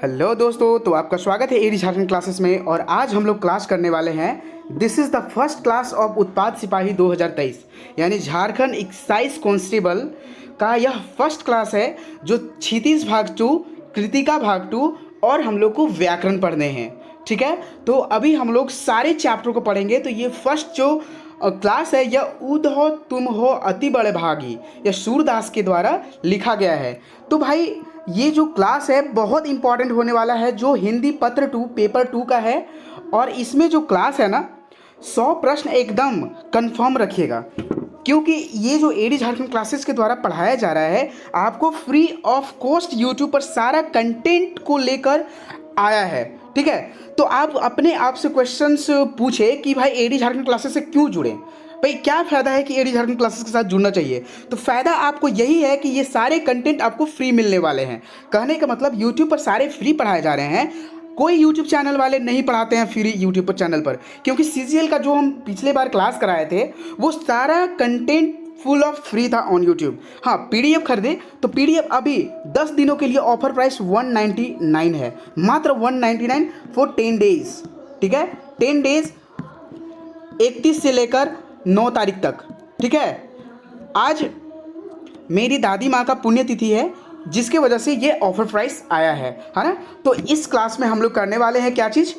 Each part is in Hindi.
हेलो दोस्तों, तो आपका स्वागत है एडी झारखंड क्लासेस में। और आज हम लोग क्लास करने वाले हैं। This is the first class of उत्पाद सिपाही 2023, यानी झारखंड एक्साइज कांस्टेबल का यह फर्स्ट क्लास है जो क्षितिज भाग 2, कृतिका भाग 2 और हम लोग को व्याकरण पढ़ने हैं। ठीक है, तो अभी हम लोग सारे चैप्टर को पढ़ेंगे। तो ये फर्स्ट जो क्लास है यह उद हो तुम हो अति बड़े भागी, यह सूरदास के द्वारा लिखा गया है। तो भाई ये जो क्लास है बहुत इंपॉर्टेंट होने वाला है, जो हिंदी पत्र 2 पेपर 2 का है। और इसमें जो क्लास है ना 100 प्रश्न एकदम कंफर्म रखिएगा, क्योंकि ये जो एडी झारखंड क्लासेस के द्वारा पढ़ाया जा रहा है आपको फ्री ऑफ कॉस्ट यूट्यूब पर सारा कंटेंट को लेकर आया है। ठीक है, तो आप अपने आप से क्वेश्चंस पूछे कि भाई एडी झारखंड क्लासेस से क्यों जुड़े, भाई क्या फ़ायदा है कि एडी झारखंड क्लासेस के साथ जुड़ना चाहिए। तो फ़ायदा आपको यही है कि ये सारे कंटेंट आपको फ्री मिलने वाले हैं। कहने का मतलब यूट्यूब पर सारे फ्री पढ़ाए जा रहे हैं। कोई यूट्यूब चैनल वाले नहीं पढ़ाते हैं फ्री यूट्यूब पर चैनल पर, क्योंकि सीजीएल का जो हम पिछले बार क्लास कराए थे वो सारा कंटेंट फुल ऑफ फ्री था ऑन यूट्यूब। हाँ, पीडीएफ खरीदे तो पीडीएफ अभी 10 दिनों के लिए ऑफर प्राइस 199 है, मात्र 199 फॉर 10 डेज। ठीक है, 10 डेज 31 से लेकर 9 तारीख तक। ठीक है, आज मेरी दादी माँ का पुण्यतिथि है, जिसके वजह से ये ऑफर प्राइस आया है ना। तो इस क्लास में हम लोग करने वाले हैं क्या चीज़,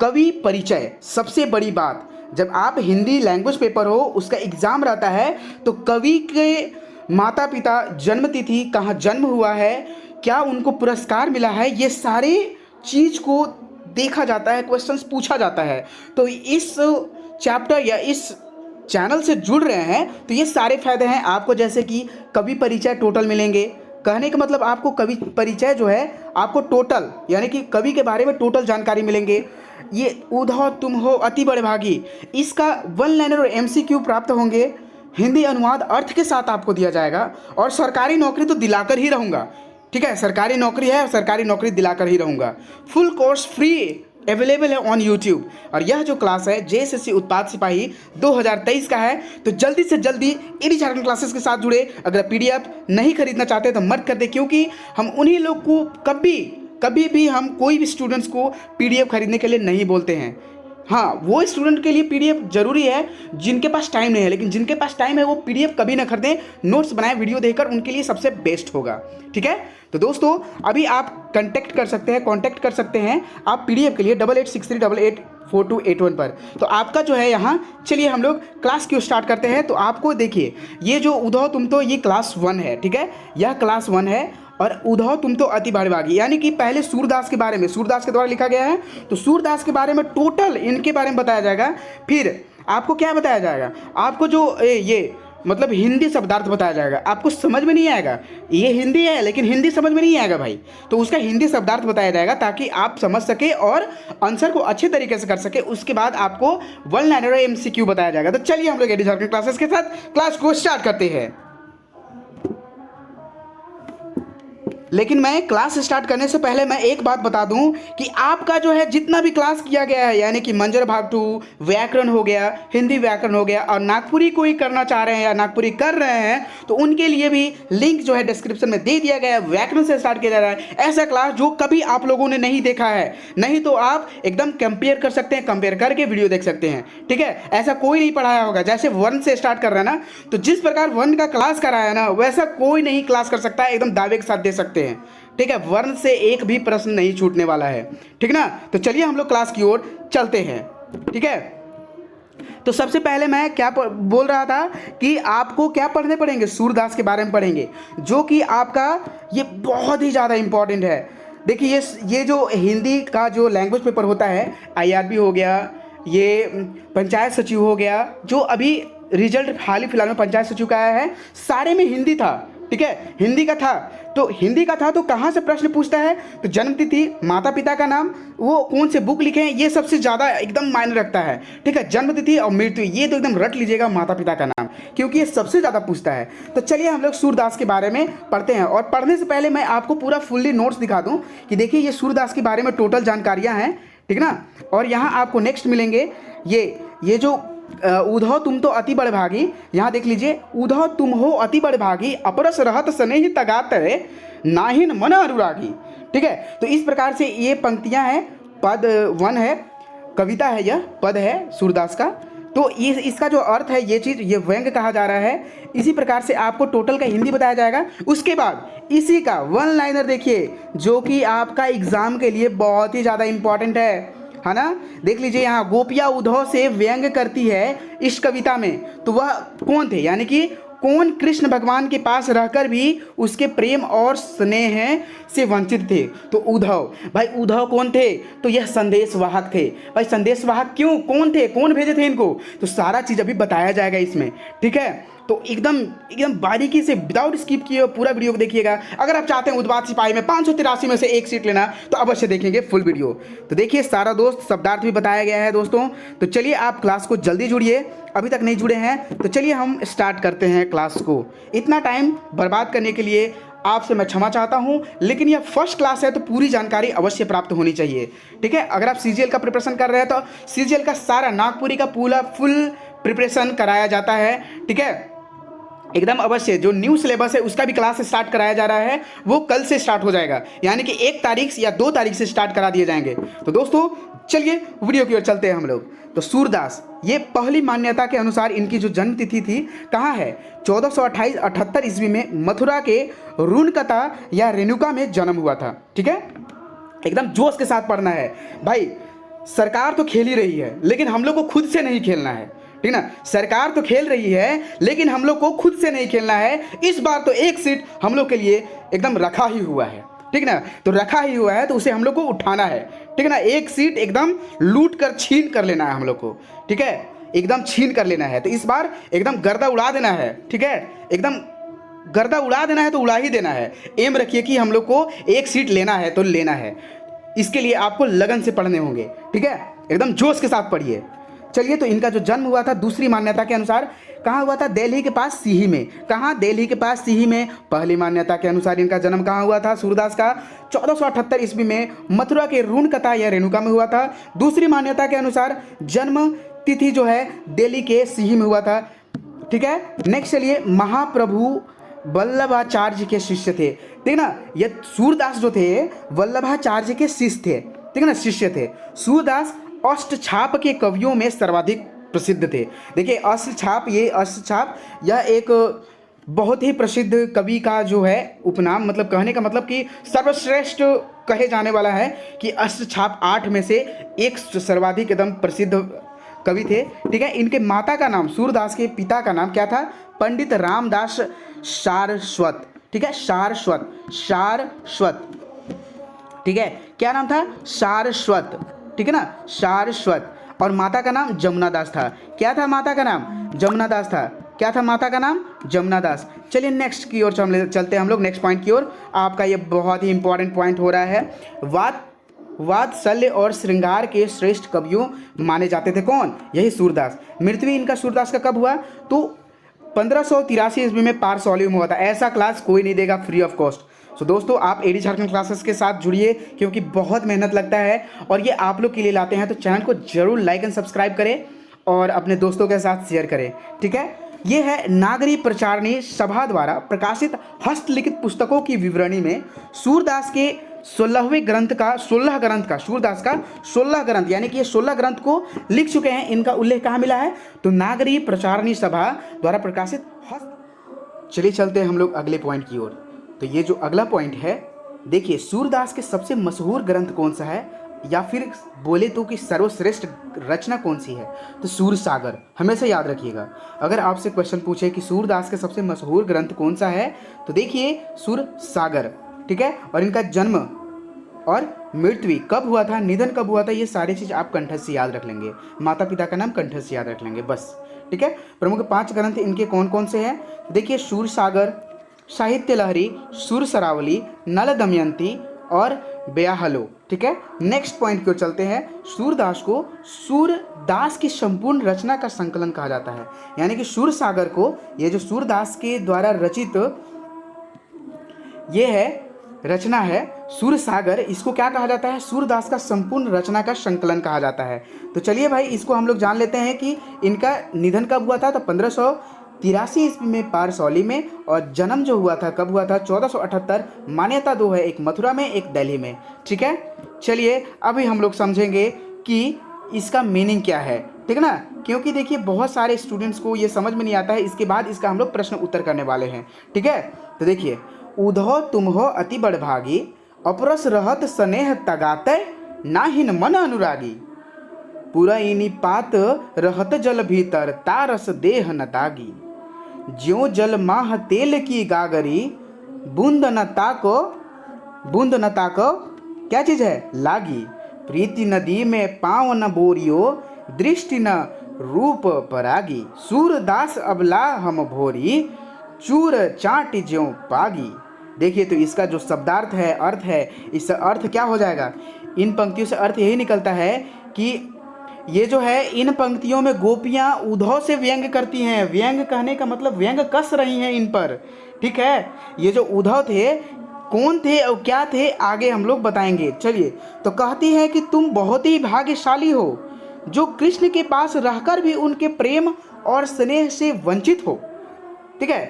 कवि परिचय। सबसे बड़ी बात, जब आप हिंदी लैंग्वेज पेपर हो उसका एग्ज़ाम रहता है तो कवि के माता पिता, जन्म तिथि, कहाँ जन्म हुआ है, क्या उनको पुरस्कार मिला है, ये सारे चीज़ को देखा जाता है, क्वेश्चंस पूछा जाता है। तो इस चैप्टर या इस चैनल से जुड़ रहे हैं तो ये सारे फायदे हैं आपको, जैसे कि कवि परिचय टोटल मिलेंगे। कहने का मतलब आपको कवि परिचय जो है आपको टोटल, यानी कि कवि के बारे में टोटल जानकारी मिलेंगे। ये उधो तुम हो अति बड़े भागी, इसका 1 लाइनर और एमसीक्यू प्राप्त होंगे। हिंदी अनुवाद अर्थ के साथ आपको दिया जाएगा। और सरकारी नौकरी तो दिलाकर ही रहूँगा। ठीक है, सरकारी नौकरी है, सरकारी नौकरी दिलाकर ही रहूँगा। फुल कोर्स फ्री अवेलेबल है ऑन यूट्यूब। और यह जो क्लास है जेएसएससी उत्पाद सिपाही 2023 का है। तो जल्दी से जल्दी एडी झारखंड क्लासेस के साथ जुड़े। अगर पीडीएफ नहीं खरीदना चाहते तो मत कर दे, क्योंकि हम उन्हीं लोग को कभी भी हम कोई भी स्टूडेंट्स को पीडीएफ खरीदने के लिए नहीं बोलते हैं। हाँ, वो स्टूडेंट के लिए पीडीएफ जरूरी है जिनके पास टाइम नहीं है, लेकिन जिनके पास टाइम है वो पीडीएफ कभी ना खरीदें, नोट्स बनाए वीडियो देखकर, उनके लिए सबसे बेस्ट होगा। ठीक है, तो दोस्तों अभी आप कांटेक्ट कर सकते हैं आप पीडीएफ के लिए 8863884281 पर। तो आपका जो है यहाँ, चलिए हम लोग क्लास क्यों स्टार्ट करते हैं। तो आपको देखिए, ये जो उधो तुम तो ये क्लास 1 है। ठीक है, यह क्लास 1 है। और उधो तुम तो अति बड़े भागी, यानी कि पहले सूरदास के बारे में, सूरदास के द्वारा लिखा गया है तो सूरदास के बारे में टोटल इनके बारे में बताया जाएगा। फिर आपको क्या बताया जाएगा, आपको जो ये मतलब हिंदी शब्दार्थ बताया जाएगा। आपको समझ में नहीं आएगा, ये हिंदी है लेकिन हिंदी समझ में नहीं आएगा भाई, तो उसका हिंदी शब्दार्थ बताया जाएगा ताकि आप समझ सके और आंसर को अच्छे तरीके से कर सके। उसके बाद आपको 1 लाइनर एमसीक्यू बताया जाएगा। तो चलिए हम लोग एडी झारखंड क्लासेस के साथ क्लास को स्टार्ट करते हैं। लेकिन मैं क्लास स्टार्ट करने से पहले मैं एक बात बता दूं कि आपका जो है जितना भी क्लास किया गया है, यानी कि मंजर भाग 2, व्याकरण हो गया, हिंदी व्याकरण हो गया, और नागपुरी कोई करना चाह रहे हैं या नागपुरी कर रहे हैं तो उनके लिए भी लिंक जो है डिस्क्रिप्शन में दे दिया गया है। व्याकरण से स्टार्ट किया जा रहा है ऐसा क्लास जो कभी आप लोगों ने नहीं देखा है, नहीं तो आप एकदम कंपेयर कर सकते हैं, कंपेयर करके वीडियो देख सकते हैं। ठीक है, ऐसा कोई नहीं पढ़ाया होगा। जैसे 1 से स्टार्ट कर रहा है ना, तो जिस प्रकार 1 का क्लास कराया ना वैसा कोई नहीं क्लास कर सकता है, एकदम दावे के साथ दे सकते हैं। ठीक है, वर्ण से एक भी प्रश्न नहीं छूटने वाला है। ठीक ना, तो चलिए हम लोग क्लास की ओर चलते हैं। ठीक है, तो सबसे पहले मैं क्या बोल रहा था कि आपको क्या पढ़ने पड़ेंगे, सूरदास के बारे में पढ़ेंगे, जो कि आपका ये बहुत ही ज़्यादा इंपॉर्टेंट है। देखिए ये जो हिंदी का जो लैंग्वेज पेपर होता है, आईआरबी हो गया, ये पंचायत सचिव हो गया, जो अभी रिजल्ट हाल ही फिलहाल में पंचायत सचिव का आया है, सारे में हिंदी था। ठीक है, हिंदी का था तो कहाँ से प्रश्न पूछता है, तो जन्म तिथि, माता पिता का नाम, वो कौन से बुक लिखे हैं, ये सबसे ज़्यादा एकदम मायने रखता है। ठीक है, जन्म तिथि और मृत्यु ये तो एकदम रट लीजिएगा, माता पिता का नाम, क्योंकि ये सबसे ज़्यादा पूछता है। तो चलिए हम लोग सूरदास के बारे में पढ़ते हैं। और पढ़ने से पहले मैं आपको पूरा फुल्ली नोट्स दिखा दूँ कि देखिए ये सूरदास के बारे में टोटल जानकारियाँ हैं। ठीक ना, और यहाँ आपको नेक्स्ट मिलेंगे ये जो उधो तुम तो अति बड़े भागी, यहाँ देख लीजिए, उधो तुम हो अति बड़े भागी, अपरस रहत स्नेहि तगात नाहिन मन अनुरागी। ठीक है। तो इस प्रकार से ये पंक्तियां हैं, पद 1 है, कविता है, यह पद है सूरदास का। तो इसका जो अर्थ है, ये चीज़, ये व्यंग कहा जा रहा है। इसी प्रकार से आपको टोटल का हिंदी बताया जाएगा। उसके बाद इसी का वन लाइनर देखिए, जो कि आपका एग्जाम के लिए बहुत ही ज़्यादा इंपॉर्टेंट है ना। देख लीजिए यहाँ, गोपिया उद्धव से व्यंग करती है इस कविता में, तो वह कौन थे, यानी कि कौन कृष्ण भगवान के पास रहकर भी उसके प्रेम और स्नेह से वंचित थे। तो उद्धव, भाई उद्धव कौन थे, तो यह संदेशवाहक थे। भाई संदेशवाहक क्यों, कौन थे, कौन भेजे थे इनको, तो सारा चीज़ अभी बताया जाएगा इसमें, ठीक है। तो एकदम एकदम बारीकी से विदाउट स्किप किए पूरा वीडियो को देखिएगा। अगर आप चाहते हैं उत्पाद सिपाही में 583 में से एक सीट लेना, तो अवश्य देखेंगे फुल वीडियो। तो देखिए सारा दोस्त शब्दार्थ भी बताया गया है दोस्तों। तो चलिए आप क्लास को जल्दी जुड़िए, अभी तक नहीं जुड़े हैं तो चलिए हम स्टार्ट करते हैं क्लास को। इतना टाइम बर्बाद करने के लिए आपसे मैं क्षमा चाहता हूं, लेकिन यह फर्स्ट क्लास है तो पूरी जानकारी अवश्य प्राप्त होनी चाहिए, ठीक है। अगर आप सीजीएल का प्रिपरेशन कर रहे हैं तो सीजीएल का सारा नागपुरी का पूरा फुल प्रिपरेशन कराया जाता है, ठीक है। एकदम अवश्य जो न्यू सिलेबस है उसका भी क्लास स्टार्ट कराया जा रहा है, वो कल से स्टार्ट हो जाएगा, यानी कि 1 तारीख या 2 तारीख से स्टार्ट करा दिए जाएंगे। तो दोस्तों चलिए वीडियो की ओर चलते हैं हम लोग। तो सूरदास, ये पहली मान्यता के अनुसार इनकी जो जन्म तिथि थी कहाँ है, 1428-78 ईस्वी में मथुरा के रुनकता या रेणुका में जन्म हुआ था, ठीक है। एकदम जोश के साथ पढ़ना है भाई। सरकार तो खेल ही रही है, लेकिन हम लोग को खुद से नहीं खेलना है, ठीक ना। सरकार तो खेल रही है, लेकिन हम लोग को खुद से नहीं खेलना है। इस बार तो एक सीट हम लोग के लिए एकदम रखा ही हुआ है, ठीक ना। तो रखा ही हुआ है तो उसे हम लोग को उठाना है, ठीक है ना। एक सीट एकदम लूट कर छीन कर लेना है हम लोग को, ठीक है, एकदम छीन कर लेना है। तो इस बार एकदम गर्दा उड़ा देना है, ठीक है, एकदम गर्दा उड़ा देना है तो उड़ा ही देना है। एम रखिए कि हम लोग को एक सीट लेना है तो लेना है। इसके लिए आपको लगन से पढ़ने होंगे, ठीक है, एकदम जोश के साथ पढ़िए। चलिए, तो इनका जो जन्म हुआ था दूसरी मान्यता के अनुसार कहाँ हुआ था, दिल्ली के पास सीही में। कहाँ, दिल्ली के पास सीही में। पहली मान्यता के अनुसार इनका जन्म कहाँ हुआ था सूरदास का, 1478 ईस्वी में मथुरा के रुनकता या रेणुका में हुआ था। दूसरी मान्यता के अनुसार जन्म तिथि जो है दिल्ली के सीही में हुआ था, ठीक है। नेक्स्ट चलिए, महाप्रभु वल्लभाचार्य के शिष्य थे, ठीक ना। ये सूरदास जो थे वल्लभाचार्य के शिष्य थे, ठीक है ना, शिष्य थे। सूरदास अष्टछाप के कवियों में सर्वाधिक प्रसिद्ध थे। देखिए अष्टछाप, ये अष्टछाप यह एक बहुत ही प्रसिद्ध कवि का जो है उपनाम, मतलब कहने का मतलब कि सर्वश्रेष्ठ कहे जाने वाला है कि अष्टछाप 8 में से एक सर्वाधिक एकदम प्रसिद्ध कवि थे, ठीक है। इनके माता का नाम, सूरदास के पिता का नाम क्या था, पंडित रामदास सारस्वत, ठीक है, सारस्वत, सारस्वत, ठीक है। क्या नाम था, सारस्वत, ठीक है ना, सारस्वत। और माता का नाम जमुना दास था। क्या था माता का नाम, जमुना दास था। क्या था माता का नाम, जमुना दास। चलिए नेक्स्ट की ओर चलते हैं हम लोग, नेक्स्ट पॉइंट की ओर। आपका ये बहुत ही इंपॉर्टेंट पॉइंट हो रहा है। वात्सल्य और श्रृंगार के श्रेष्ठ कवियों माने जाते थे कौन, यही सूरदास। मृत्यु इनका सूरदास का कब हुआ, तो 1583 ईस्वी में पारसौली में हुआ था। ऐसा क्लास कोई नहीं देगा फ्री ऑफ कॉस्ट। सो दोस्तों आप एडी झारखंड क्लासेस के साथ जुड़िए, क्योंकि बहुत मेहनत लगता है और ये आप लोग के लिए लाते हैं। तो चैनल को जरूर लाइक एंड सब्सक्राइब करें और अपने दोस्तों के साथ शेयर करें, ठीक है। ये है नागरी प्रचारणी सभा द्वारा प्रकाशित हस्तलिखित पुस्तकों की विवरणी में सूरदास के 16वें ग्रंथ का, 16 ग्रंथ का, सूरदास का 16 ग्रंथ, यानी कि ये 16 ग्रंथ को लिख चुके हैं। इनका उल्लेख कहाँ मिला है, तो नागरी प्रचारणी सभा द्वारा प्रकाशित हस्त। चलिए चलते हैं हम लोग अगले पॉइंट की ओर। तो ये जो अगला पॉइंट है, देखिए सूरदास के सबसे मशहूर ग्रंथ कौन सा है, या फिर बोले तो कि सर्वश्रेष्ठ रचना कौन सी है, तो सूरसागर। हमेशा याद रखिएगा, अगर आपसे क्वेश्चन पूछे कि सूरदास के सबसे मशहूर ग्रंथ कौन सा है, तो देखिए सूरसागर, ठीक है। और इनका जन्म और मृत्यु कब हुआ था, निधन कब हुआ था, ये सारी चीज़ आप कंठस्थ से याद रख लेंगे। माता पिता का नाम कंठस्थ से याद रख लेंगे बस, ठीक है। प्रमुख 5 ग्रंथ इनके कौन कौन से हैं, देखिए सूरसागर, साहित्य लहरी, सुर सरावली, नल दमयंती और ब्याहलो, ठीक है। नेक्स्ट पॉइंट की ओर चलते हैं। सूरदास को सूरदास की संपूर्ण रचना का संकलन कहा जाता है, यानी कि सूरसागर को, ये जो सूरदास के द्वारा रचित ये है रचना है सूरसागर, इसको क्या कहा जाता है, सूरदास का संपूर्ण रचना का संकलन कहा जाता है। तो चलिए भाई इसको हम लोग जान लेते हैं कि इनका निधन कब हुआ था, तो 83 ईस्वी में पारसौली में, और जन्म जो हुआ था कब हुआ था 1478। मान्यता दो है, एक मथुरा में एक दिल्ली में। ठीक है, चलिए अभी हम लोग समझेंगे कि इसका मीनिंग क्या है। ठीक है ना, क्योंकि देखिए बहुत सारे स्टूडेंट्स को ये समझ में नहीं आता है। इसके बाद इसका हम लोग प्रश्न उत्तर करने वाले हैं। ठीक है, तो देखिए, उधो तुम हो अति बड़भागी, अपरस रहत स्नेह तगाते, नाहिन मन अनुरागी, पूरा इनी पात रहत जल भीतर, तारस देह न तागी, ज्यों जल माह तेल की गागरी, बूंद न ताको, बूंद न ताको, क्या चीज है, लागी, प्रीति नदी में पाँव न बोरियो, दृष्टि न रूप परागी, सूरदास अबला हम भोरी, चूर चाट ज्यों पागी। देखिए, तो इसका जो शब्दार्थ है, अर्थ है, इस अर्थ क्या हो जाएगा, इन पंक्तियों से अर्थ यही निकलता है कि ये जो है, इन पंक्तियों में गोपियाँ उद्धव से व्यंग करती हैं। व्यंग कहने का मतलब व्यंग कस रही हैं इन पर। ठीक है, ये जो उद्धव थे कौन थे और क्या थे, आगे हम लोग बताएंगे। चलिए, तो कहती है कि तुम बहुत ही भाग्यशाली हो जो कृष्ण के पास रहकर भी उनके प्रेम और स्नेह से वंचित हो। ठीक है,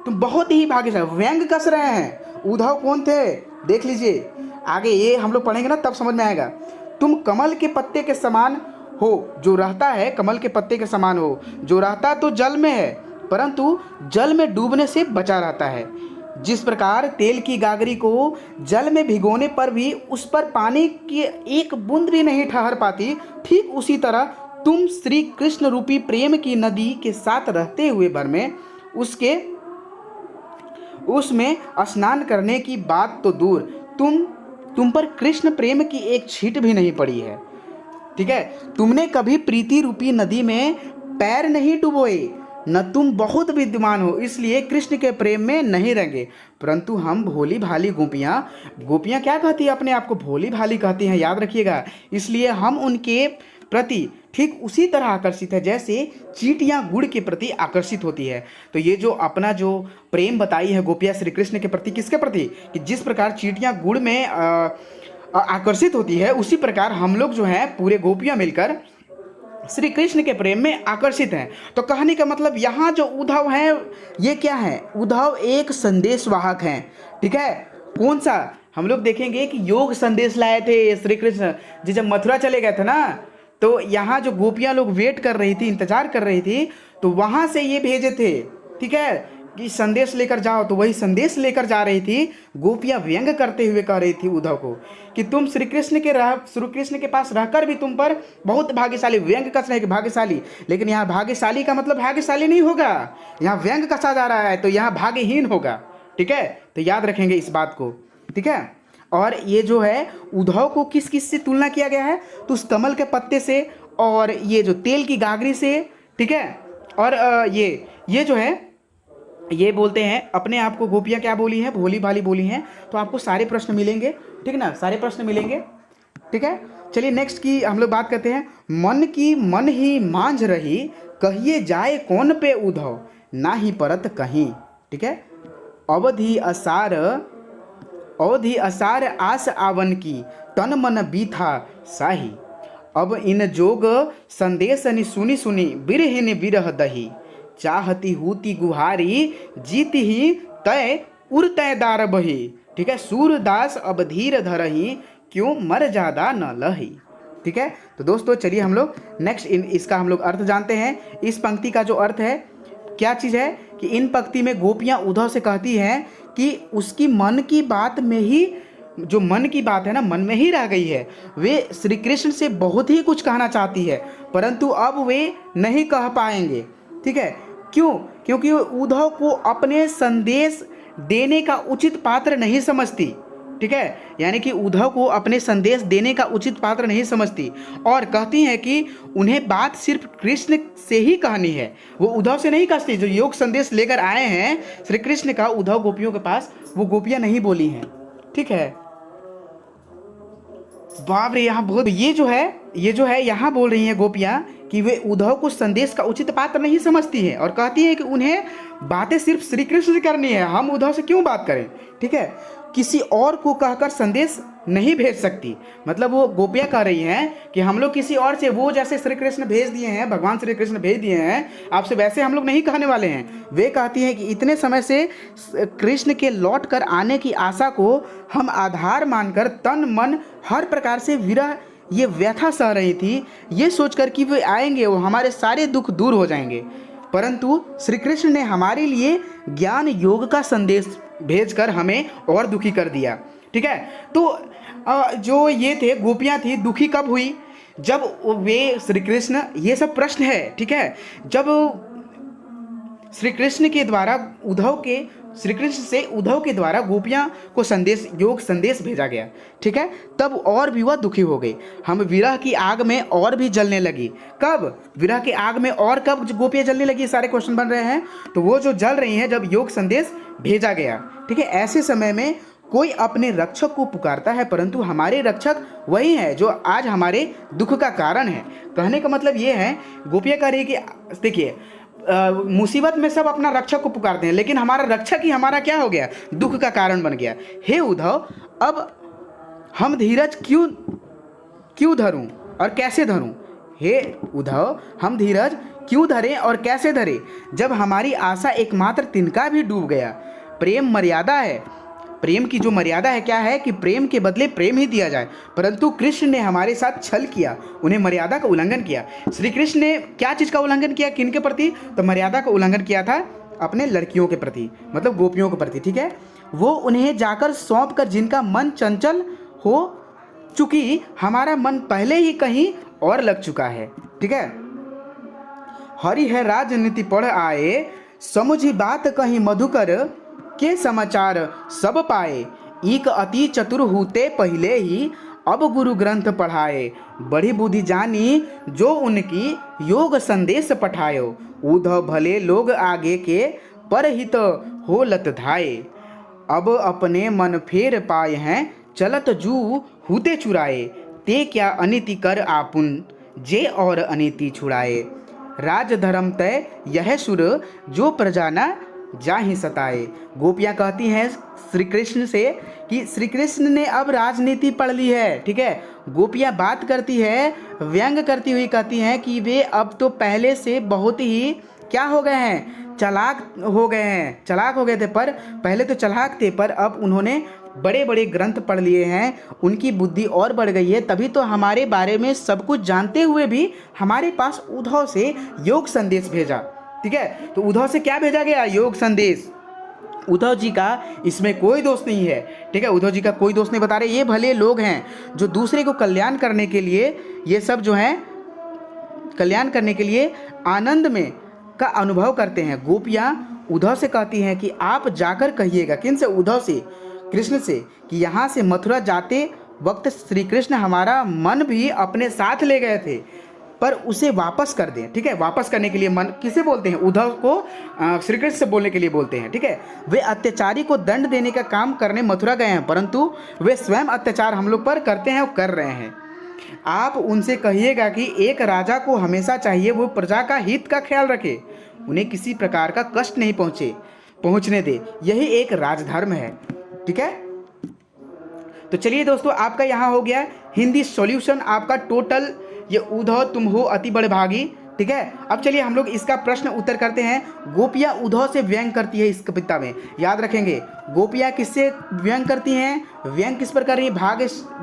तुम बहुत ही भाग्यशाली, व्यंग कस रहे हैं। उद्धव कौन थे, देख लीजिए आगे, ये हम लोग पढ़ेंगे ना तब समझ में आएगा। तुम कमल के पत्ते के समान हो जो रहता है, कमल के पत्ते के समान हो जो रहता तो जल में है, परंतु जल में डूबने से बचा रहता है। जिस प्रकार तेल की गागरी को जल में भिगोने पर भी उस पर पानी की एक बूंद भी नहीं ठहर पाती, ठीक उसी तरह तुम श्री कृष्ण रूपी प्रेम की नदी के साथ रहते हुए भर में उसमें स्नान करने की बात तो दूर, तुम पर कृष्ण प्रेम की एक छींट भी नहीं पड़ी है। ठीक है, तुमने कभी प्रीति रूपी नदी में पैर नहीं डुबोए, न तुम बहुत विद्वान हो इसलिए कृष्ण के प्रेम में नहीं रंगे, परंतु हम भोली भाली गोपियाँ क्या कहती है, अपने आप को भोली भाली कहती हैं, याद रखिएगा। इसलिए हम उनके प्रति ठीक उसी तरह आकर्षित है जैसे चींटियाँ गुड़ के प्रति आकर्षित होती है। तो ये जो अपना जो प्रेम बताई है गोपियाँ श्री कृष्ण के प्रति, किसके प्रति, कि जिस प्रकार चींटियाँ गुड़ में आकर्षित होती है, उसी प्रकार हम लोग जो हैं पूरे गोपियाँ मिलकर श्री कृष्ण के प्रेम में आकर्षित हैं। तो कहने का मतलब यहाँ जो उद्धव हैं ये क्या है, उद्धव एक संदेश वाहक हैं। ठीक है, कौन सा, हम लोग देखेंगे कि योग संदेश लाए थे श्री कृष्ण जी जब मथुरा चले गए थे ना, तो यहाँ जो गोपियाँ लोग वेट कर रही थी, इंतजार कर रही थी, तो वहाँ से ये भेजे थे। ठीक है, कि संदेश लेकर जाओ, तो वही संदेश लेकर जा रही थी। गोपियाँ व्यंग करते हुए कह रही थी उद्धव को कि तुम श्री कृष्ण के पास रहकर भी तुम पर बहुत भाग्यशाली, व्यंग कस रहे कि भाग्यशाली, लेकिन यहाँ भाग्यशाली का मतलब भाग्यशाली नहीं होगा, यहाँ व्यंग कसा जा रहा है, तो यहाँ भाग्यहीन होगा। ठीक है, तो याद रखेंगे इस बात को। ठीक है, और ये जो है उद्धव को किस किस से तुलना किया गया है, तो उस कमल के पत्ते से और ये जो तेल की गागरी से। ठीक है, और ये जो है ये बोलते हैं अपने आप को, गोपियाँ क्या बोली हैं, भोली भाली बोली हैं। तो आपको सारे प्रश्न मिलेंगे, ठीक है ना, सारे प्रश्न मिलेंगे। ठीक है, चलिए नेक्स्ट की हम लोग बात करते हैं। मन की मन ही मांझ रही, कहिए जाए कौन पे उद्धव, ना ही परत कहीं। ठीक है, अवधि असार आस आवन की, तन मन बीथा साही, अब इन जोग संदेश नि सुनी सुनी, बिरहिन बिरह दही, चाहती हूती गुहारी, जीती ही तय उर तय दार बही। ठीक है, सूरदास अब धीर धरही, क्यों मर ज्यादा न लही। ठीक है, तो दोस्तों चलिए हम लोग नेक्स्ट इसका हम लोग अर्थ जानते हैं। इस पंक्ति का जो अर्थ है क्या चीज़ है, कि इन पंक्ति में गोपियाँ उद्धव से कहती हैं कि उसकी मन की बात में ही, जो मन की बात है ना, मन में ही रह गई है। वे श्री कृष्ण से बहुत ही कुछ कहना चाहती है, परंतु अब वे नहीं कह पाएंगे। ठीक है, क्यों, क्योंकि वो उद्धव को अपने संदेश देने का उचित पात्र नहीं समझती। ठीक है, यानी कि उद्धव को अपने संदेश देने का उचित पात्र नहीं समझती, और कहती हैं कि उन्हें बात सिर्फ कृष्ण से ही कहनी है, वो उद्धव से नहीं कहती। जो योग संदेश लेकर आए हैं श्री कृष्ण का उद्धव गोपियों के पास, वो गोपियां नहीं बोली हैं। ठीक है, बाप रे, यहाँ बहुत ये जो है यहाँ बोल रही हैं गोपियाँ कि वे उद्धव को संदेश का उचित पात्र नहीं समझती है, और कहती है कि उन्हें बातें सिर्फ श्री कृष्ण से करनी है, हम उद्धव से क्यों बात करें। ठीक है, किसी और को कहकर संदेश नहीं भेज सकती। मतलब वो गोपियाँ कह रही हैं कि हम लोग किसी और से, वो जैसे श्री कृष्ण भेज दिए हैं, भगवान श्री कृष्ण भेज दिए हैं आपसे, वैसे हम लोग नहीं कहने वाले हैं। वे कहती हैं कि इतने समय से कृष्ण के लौट कर आने की आशा को हम आधार मानकर तन मन हर प्रकार से विरह, ये व्यथा सह रही थी, ये सोचकर कि वे आएंगे, वो हमारे सारे दुख दूर हो जाएंगे। परंतु श्री कृष्ण ने हमारे लिए ज्ञान योग का संदेश भेजकर हमें और दुखी कर दिया। ठीक है, तो जो ये थे गोपियाँ थी, दुखी कब हुई? जब वे श्री कृष्ण, ये सब प्रश्न है, ठीक है, जब श्री कृष्ण के द्वारा श्री कृष्ण से उद्धव के द्वारा गोपियाँ को संदेश, योग संदेश भेजा गया, ठीक है, तब और भी वह दुखी हो गई। हम विरह की आग में और भी जलने लगी। कब विरह की आग में और कब गोपियाँ जलने लगी? सारे क्वेश्चन बन रहे हैं। तो वो जो जल रही हैं जब योग संदेश भेजा गया, ठीक है। ऐसे समय में कोई अपने रक्षक को पुकारता है, परंतु हमारे रक्षक वही है जो आज हमारे दुख का कारण है। कहने का मतलब ये है, गोपियाँ कह रही है कि देखिए, मुसीबत में सब अपना रक्षक को पुकारते हैं, लेकिन हमारा रक्षक ही हमारा क्या हो गया? दुख का कारण बन गया। हे उद्धव, अब हम धीरज क्यों धरूं और कैसे धरूं? हे उद्धव, हम धीरज क्यों धरें और कैसे धरें, जब हमारी आशा एकमात्र तिनका भी डूब गया। प्रेम मर्यादा है, प्रेम की जो मर्यादा है क्या है कि प्रेम के बदले प्रेम ही दिया जाए, परंतु कृष्ण ने हमारे साथ छल किया, उन्हें मर्यादा का उल्लंघन किया। श्री कृष्ण ने क्या चीज़ का उल्लंघन किया? किन के प्रति? तो मर्यादा का उल्लंघन किया था अपने लड़कियों के प्रति, मतलब गोपियों के प्रति, ठीक है। वो उन्हें जाकर सौंप कर, जिनका मन चंचल हो चुकी, हमारा मन पहले ही कहीं और लग चुका है, ठीक है। हरि है राजनीति पढ़ आए, समुझी बात कहीं मधुकर के समाचार सब पाए। एक अति चतुर होते पहले ही, अब गुरु ग्रंथ पढ़ाए। बड़ी बुद्धि जानी जो उनकी, योग संदेश पठायो। उद्धव भले लोग आगे के, परहित हो लत धाये। अब अपने मन फेर पाए हैं, चलत जू होते चुराए। ते क्या अनिति कर आपुन, जे और अनिति छुड़ाए। राज धर्म तय यह सुर, जो प्रजा न जाहि सताए। गोपियाँ कहती हैं श्री कृष्ण से कि श्री कृष्ण ने अब राजनीति पढ़ ली है, ठीक है। गोपियाँ बात करती है, व्यंग करती हुई कहती हैं कि वे अब तो पहले से बहुत ही क्या हो गए हैं? चालाक हो गए हैं। चालाक हो गए थे, पर पहले तो चालाक थे, पर अब उन्होंने बड़े बड़े ग्रंथ पढ़ लिए हैं, उनकी बुद्धि और बढ़ गई है, तभी तो हमारे बारे में सब कुछ जानते हुए भी हमारे पास उद्धव से योग संदेश भेजा, ठीक है। तो उद्धव से क्या भेजा गया? योग संदेश। उद्धव जी का इसमें कोई दोष नहीं है, ठीक है। उद्धव जी का कोई दोष नहीं बता रहे। ये भले लोग हैं जो दूसरे को कल्याण करने के लिए, ये सब जो हैं कल्याण करने के लिए आनंद में का अनुभव करते हैं। गोपियाँ उद्धव से कहती हैं कि आप जाकर कहिएगा, किन से? उद्धव से, कृष्ण से, कि यहाँ से मथुरा जाते वक्त श्री कृष्ण हमारा मन भी अपने साथ ले गए थे, पर उसे वापस कर दें, ठीक है। वापस करने के लिए मन किसे बोलते हैं? उद्धव को श्री कृष्ण से बोलने के लिए बोलते हैं, ठीक है। वे अत्याचारी को दंड देने का काम करने मथुरा गए हैं, परंतु वे स्वयं अत्याचार हम लोग पर करते हैं और कर रहे हैं। आप उनसे कहिएगा कि एक राजा को हमेशा चाहिए वो प्रजा का हित का ख्याल रखे, उन्हें किसी प्रकार का कष्ट नहीं पहुँचने दे, यही एक राजधर्म है, ठीक है। तो चलिए दोस्तों, आपका यहाँ हो गया हिंदी सॉल्यूशन, आपका टोटल। ये उद्धव तुम हो अति बड़े भागी, ठीक है। अब चलिए हम लोग इसका प्रश्न उत्तर करते हैं। गोपियाँ उद्धव से व्यंग करती है इस कविता में, याद रखेंगे। गोपियाँ किससे व्यंग करती हैं? व्यंग किस पर कर रही है?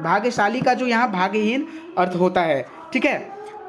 भाग्यशाली का जो यहाँ भाग्यहीन अर्थ होता है, ठीक है।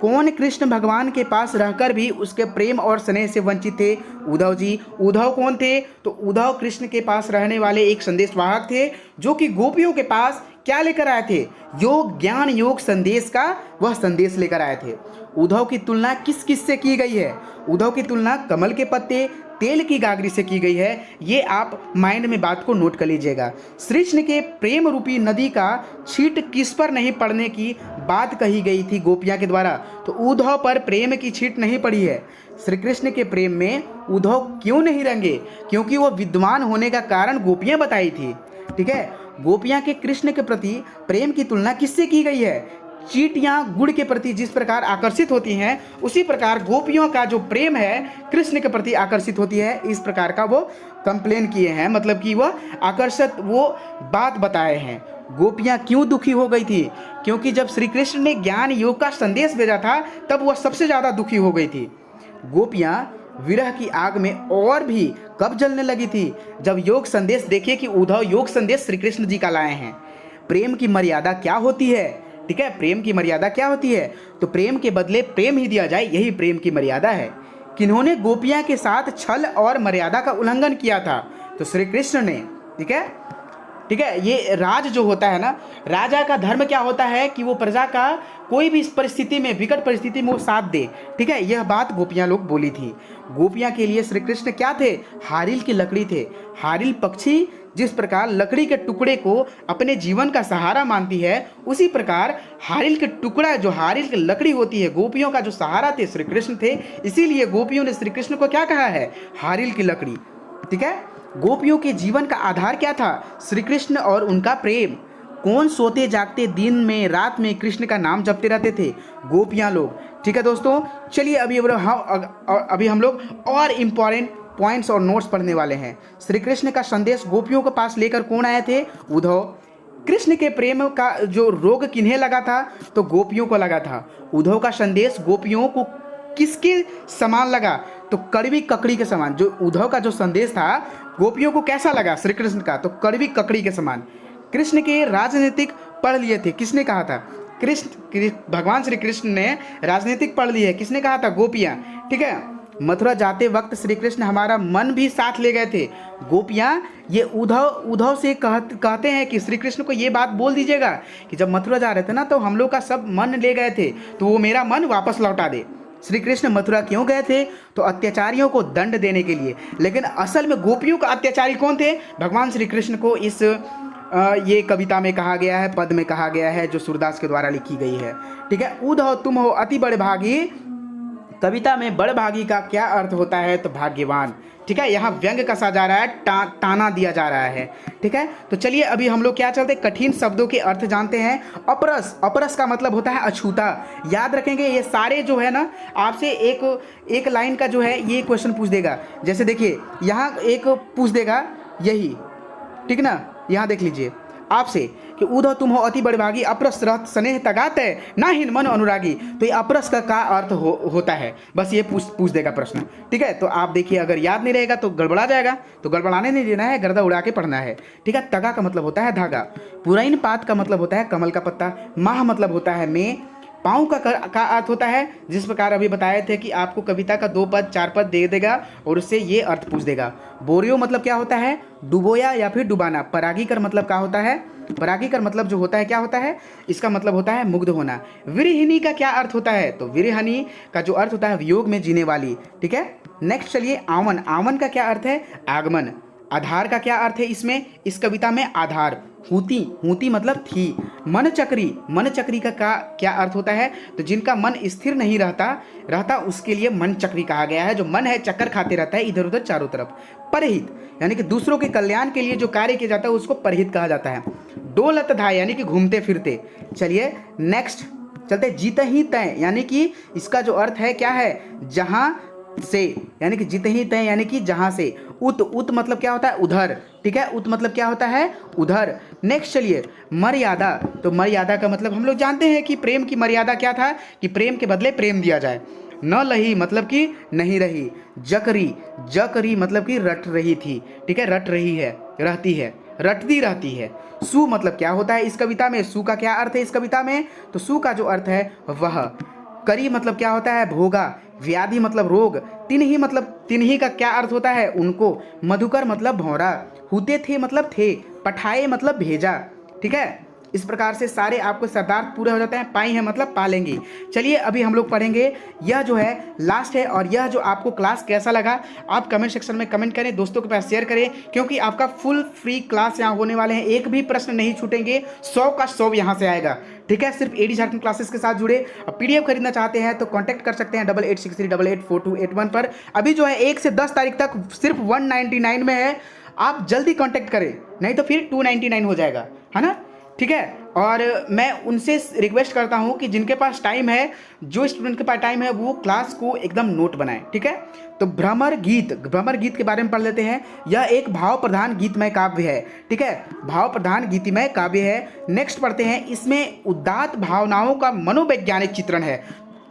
कौन कृष्ण भगवान के पास रहकर भी उसके प्रेम और स्नेह से वंचित थे? उद्धव जी। उद्धव कौन थे? तो उद्धव कृष्ण के पास रहने वाले एक संदेशवाहक थे, जो कि गोपियों के पास क्या लेकर आए थे? योग, ज्ञान योग संदेश का वह संदेश लेकर आए थे। उद्धव की तुलना किस किस से की गई है? उद्धव की तुलना कमल के पत्ते, तेल की गागरी से की गई है। ये आप माइंड में बात को नोट कर लीजिएगा। श्री कृष्ण के प्रेम रूपी नदी का छींट किस पर नहीं पड़ने की बात कही गई थी गोपियाँ के द्वारा? तो उद्धव पर प्रेम की छींट नहीं पड़ी है। श्री कृष्ण के प्रेम में उद्धव क्यों नहीं रंगे? क्योंकि वो विद्वान होने का कारण गोपियाँ बताई थी, ठीक है। गोपियाँ के कृष्ण के प्रति प्रेम की तुलना किससे की गई है? चींटियां गुड़ के प्रति जिस प्रकार आकर्षित होती हैं, उसी प्रकार गोपियों का जो प्रेम है कृष्ण के प्रति आकर्षित होती है। इस प्रकार का वो कंप्लेन किए हैं, मतलब कि वह आकर्षित वो बात बताए हैं। गोपियां क्यों दुखी हो गई थी? क्योंकि जब श्री कृष्ण ने ज्ञान योग का संदेश भेजा था तब वह सबसे ज़्यादा दुखी हो गई थी। गोपियां विरह की आग में और भी कब जलने लगी थी? जब योग संदेश देखिए कि उद्धव योग संदेश श्री कृष्ण जी का लाए हैं। प्रेम की मर्यादा क्या होती है? ठीक है, प्रेम की मर्यादा क्या होती है? तो प्रेम के बदले प्रेम ही दिया जाए, यही प्रेम की मर्यादा है। किन्होंने गोपियां के साथ छल और मर्यादा का उल्लंघन किया था? तो श्री कृष्ण ने। ठीक है, ठीक है, ये राज जो होता है ना, राजा का धर्म क्या होता है कि वो प्रजा का कोई भी परिस्थिति में, विकट परिस्थिति में वो साथ दे। ठीक है, यह बात गोपियां लोग बोली थी। गोपियां के लिए श्री कृष्ण क्या थे? हारिल की लकड़ी थे। हारिल पक्षी जिस प्रकार लकड़ी के टुकड़े को अपने जीवन का सहारा मानती है, उसी प्रकार हारिल के टुकड़ा, जो हारिल की लकड़ी होती है, गोपियों का जो सहारा थे श्री कृष्ण थे। इसीलिए गोपियों ने श्री कृष्ण को क्या कहा है? हारिल की लकड़ी। ठीक है, गोपियों के जीवन का आधार क्या था? श्री कृष्ण और उनका प्रेम। कौन सोते जागते दिन में रात में कृष्ण का नाम जपते रहते थे? गोपियां लोग। ठीक है दोस्तों, चलिए अभी हम लोग और इम्पॉर्टेंट पॉइंट्स और नोट्स पढ़ने वाले हैं। श्री कृष्ण का संदेश गोपियों के पास लेकर कौन आए थे? उद्धव। कृष्ण के प्रेम का जो रोग किन्हें लगा था? तो गोपियों को लगा था। उद्धव का संदेश गोपियों को किसके समान लगा? तो कड़वी ककड़ी के समान। जो उद्धव का जो संदेश था गोपियों को कैसा लगा श्री कृष्ण का? तो कड़वी ककड़ी के समान। कृष्ण के राजनीतिक पढ़ लिए थे, किसने कहा था? भगवान श्री कृष्ण ने राजनीतिक पढ़ ली है, किसने कहा था? गोपियां। ठीक है, मथुरा जाते वक्त श्री कृष्ण हमारा मन भी साथ ले गए थे। गोपियां ये उद्धव से कहते हैं कि श्री कृष्ण को ये बात बोल दीजिएगा कि जब मथुरा जा रहे थे ना तो हम लोग का सब मन ले गए थे, तो वो मेरा मन वापस लौटा दे। श्री कृष्ण मथुरा क्यों गए थे? तो अत्याचारियों को दंड देने के लिए। लेकिन असल में गोपियों का अत्याचारी कौन थे? भगवान श्री कृष्ण को इस ये कविता में कहा गया है, पद में कहा गया है, जो सूरदास के द्वारा लिखी गई है। ठीक है, उद्धव तुम हो अति बड़भागी। कविता में बड़भागी का क्या अर्थ होता है? तो भाग्यवान। ठीक है, यहाँ व्यंग कसा जा रहा है, ताना दिया जा रहा है। ठीक है, तो चलिए अभी हम लोग क्या चलते हैं, कठिन शब्दों के अर्थ जानते हैं। अपरस, अपरस का मतलब होता है अछूता। याद रखेंगे, ये सारे जो है ना आपसे एक लाइन का जो है ये क्वेश्चन पूछ देगा। जैसे देखिए यहाँ एक पूछ देगा यही, ठीक ना, यहाँ देख लीजिए आपसे कि उद्धव तुम हो अति बड़भागी, अपरस रहत स्नेह तगात है ना हिन मन अनुरागी। तो ये अपरस का क्या अर्थ होता है, बस ये पूछ देगा प्रश्न। ठीक है, तो आप देखिए अगर याद नहीं रहेगा तो गड़बड़ा जाएगा, तो गड़बड़ाने नहीं देना है, गर्दा उड़ा के पढ़ना है। ठीक है, तगा का मतलब होता है धागा। पुरैन पात का मतलब होता है कमल का पत्ता। माह मतलब होता है में। पाँव का अर्थ होता है, जिस प्रकार अभी बताए थे कि आपको कविता का 2 पद 4 पद दे देगा और उससे ये अर्थ पूछ देगा। बोरियो मतलब क्या होता है? डुबोया या फिर डुबाना। परागीकर मतलब क्या होता है? परागीकर मतलब जो होता है क्या होता है? इसका मतलब होता है मुग्ध होना। विरहिणी का क्या अर्थ होता है? तो विरहिणी का जो अर्थ होता है वियोग में जीने वाली। ठीक है, नेक्स्ट चलिए आवन। आवन का क्या अर्थ है? आगमन। आधार का क्या अर्थ है इसमें, इस कविता में? आधार। हूती, हूती मतलब थी। मन चक्री, मन चक्री का क्या अर्थ होता है? तो जिनका मन स्थिर नहीं रहता उसके लिए मन चक्री कहा गया है। जो मन है चक्कर खाते रहता है इधर उधर चारों तरफ। परहित यानी कि दूसरों के कल्याण के लिए जो कार्य किया जाता है उसको परहित कहा जाता है। डोलत धाय यानी कि घूमते फिरते। चलिए नेक्स्ट चलते। जीत ही तय यानी कि इसका जो अर्थ है क्या है? जहां से, यानी कि जित ही तय यानी कि जहां से। उत, उत मतलब क्या होता है? उधर। ठीक है, उत मतलब क्या होता है? उधर। नेक्स्ट चलिए मर्यादा। तो मर्यादा का मतलब हम लोग जानते हैं कि प्रेम की मर्यादा क्या था, कि प्रेम के बदले प्रेम दिया जाए। न लही मतलब कि नहीं रही। जकरी, जकरी मतलब कि रट रही थी। ठीक है, रट रही है, रहती है, रटती रहती है। सु मतलब क्या होता है इस कविता में? सु का क्या अर्थ है इस कविता में? तो सु का जो अर्थ है वह। करी मतलब क्या होता है? भोगा। व्याधि मतलब रोग। तिन्ही मतलब, तिन्ही का क्या अर्थ होता है? उनको। मधुकर मतलब भौरा। हुते थे मतलब थे। पठाए मतलब भेजा। ठीक है, इस प्रकार से सारे आपको शब्दार्थ पूरे हो जाते हैं। पाई है मतलब पालेंगे। चलिए अभी हम लोग पढ़ेंगे, यह जो है लास्ट है। और यह जो आपको क्लास कैसा लगा आप कमेंट सेक्शन में कमेंट करें, दोस्तों के पास शेयर करें, क्योंकि आपका फुल फ्री क्लास यहाँ होने वाले हैं। एक भी प्रश्न नहीं छूटेंगे, 100 का 100 यहाँ से आएगा। ठीक है, सिर्फ एडी झारखंड क्लासेस के साथ जुड़े। अब PDF खरीदना चाहते हैं तो कांटेक्ट कर सकते हैं 8863884281 पर। अभी जो है 1 से 10 तारीख तक सिर्फ 199 में है, आप जल्दी कांटेक्ट करें, नहीं तो फिर 299 हो जाएगा, है ना। ठीक है। और मैं उनसे रिक्वेस्ट करता हूँ कि जिनके पास टाइम है, जो स्टूडेंट के पास टाइम है, वो क्लास को एकदम नोट बनाएं, ठीक है। तो भ्रमर गीत के बारे में पढ़ लेते हैं। यह एक भाव प्रधान गीतमय काव्य है, ठीक है, भाव प्रधान गीतमय काव्य है। नेक्स्ट पढ़ते हैं, इसमें उदात्त भावनाओं का मनोवैज्ञानिक चित्रण है,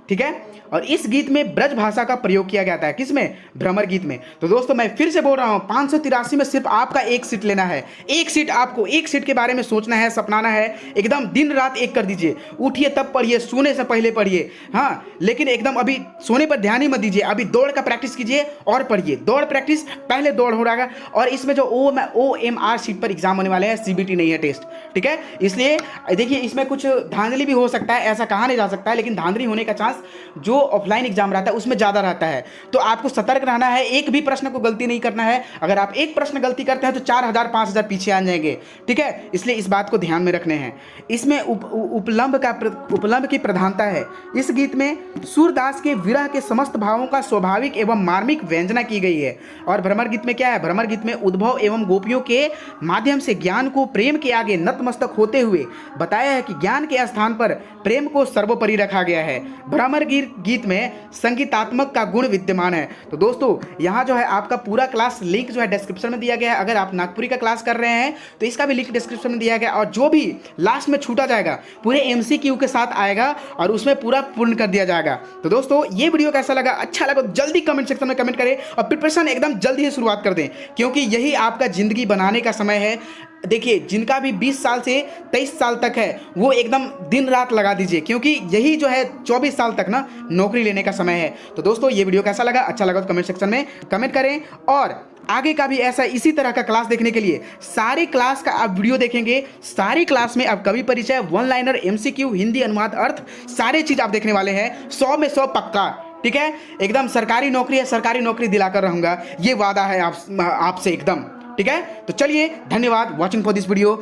ठीक है। और इस गीत में ब्रज भाषा का प्रयोग किया गया था, किसमें? भ्रमर गीत में। तो दोस्तों मैं फिर से बोल रहा हूँ, 583 में सिर्फ आपका एक सीट लेना है, एक सीट। आपको एक सीट के बारे में सोचना है, सपनाना है, एकदम दिन रात एक कर दीजिए। उठिए तब पढ़िए, सोने से पहले पढ़िए, हाँ, लेकिन एकदम अभी सोने पर ध्यान ही मत दीजिए। अभी दौड़ का प्रैक्टिस कीजिए और पढ़िए। दौड़ प्रैक्टिस, पहले दौड़ हो रहा है। और इसमें जो OMR शीट पर एग्जाम होने वाले हैं, CBT नहीं है, टेस्ट, ठीक है। इसलिए देखिए, इसमें कुछ धांधली भी हो सकता है, ऐसा कहा नहीं जा सकता है, लेकिन धांधली होने का चांस जो ऑफलाइन एग्जाम रहता है उसमें ज़्यादा रहता है। तो आपको सतर्क रहना है, एक भी प्रश्न को गलती नहीं करना है। अगर आप एक प्रश्न गलती करते हैं तो 4000 5000 पीछे आ जाएंगे, ठीक है। इसलिए इस बात को ध्यान में रखने हैं। इसमें उपलम्ब की प्रधानता है। इस गीत में सूरदास के विरह के समस्त भावों का स्वाभाविक एवं मार्मिक व्यंजना की गई है। और भ्रमर गीत में क्या है? भ्रमर गीत में उद्भव एवं गोपियों के माध्यम से ज्ञान को प्रेम के आगे नतमस्तक होते हुए बताया है कि ज्ञान के स्थान पर प्रेम को सर्वोपरि रखा गया है। भ्रमर गीत में संगीतात्मक का गुण विद्यमान है। तो दोस्तों यहाँ जो है आपका पूरा क्लास लिंक जो है डिस्क्रिप्शन में दिया गया है। अगर आप नागपुरी का क्लास कर रहे हैं तो इसका भी लिंक डिस्क्रिप्शन में दिया गया है। और जो भी लास्ट में छूटा जाएगा पूरे MCQ के साथ आएगा और उसमें पूरा पूर्ण कर दिया जाएगा। तो दोस्तों ये वीडियो कैसा लगा? अच्छा लगा तो जल्दी कमेंट सेक्शन में कमेंट करें और प्रिपरेशन एकदम जल्दी ही शुरुआत कर दें, क्योंकि यही आपका ज़िंदगी बनाने का समय है। देखिए, जिनका भी 20 साल से 23 साल तक है वो एकदम दिन रात लगा दीजिए, क्योंकि यही जो है 24 साल तक ना नौकरी लेने का समय है। तो दोस्तों ये वीडियो कैसा लगा? अच्छा लगा तो कमेंट सेक्शन में कमेंट करें। और आगे का भी ऐसा इसी तरह का क्लास देखने के लिए सारे क्लास का आप वीडियो देखेंगे। सारी क्लास में आप कवि परिचय, वन लाइनर, MCQ, हिंदी अनुवाद, अर्थ, सारे चीज़ आप देखने वाले हैं। 100 में 100 पक्का, ठीक है। एकदम सरकारी नौकरी है, सरकारी नौकरी दिलाकर रहूँगा, ये वादा है आपसे एकदम, ठीक है। तो चलिए, धन्यवाद वॉचिंग फॉर दिस वीडियो।